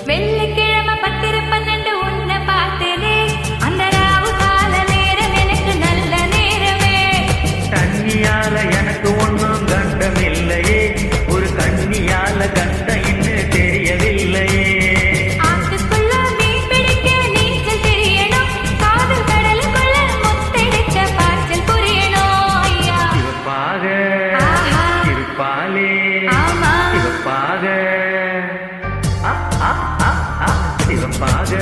வெள்ளிக்கிழமை 10-12 உன்னை பார்த்தேனே, அந்த ராவு கால நேரம் எனக்கு நல்ல நேரமே. தண்ணியால எனக்கு ஒன்னும் கண்டம் இல்லையே, ஒரு கண்ணியால கண்டம் இன்னும் தெரியவில்லையே. ஆத்துக்குள்ள மீன் பிடிக்க நீச்சல் தெரியணும், காதல் கடலுக்குள்ள முத்தெடுக்க பாய்ச்சல் புரியணும். ஐயா சிவப்பாக இருப்பாளே, ஆமா சிவப்பாக சிவப்பாக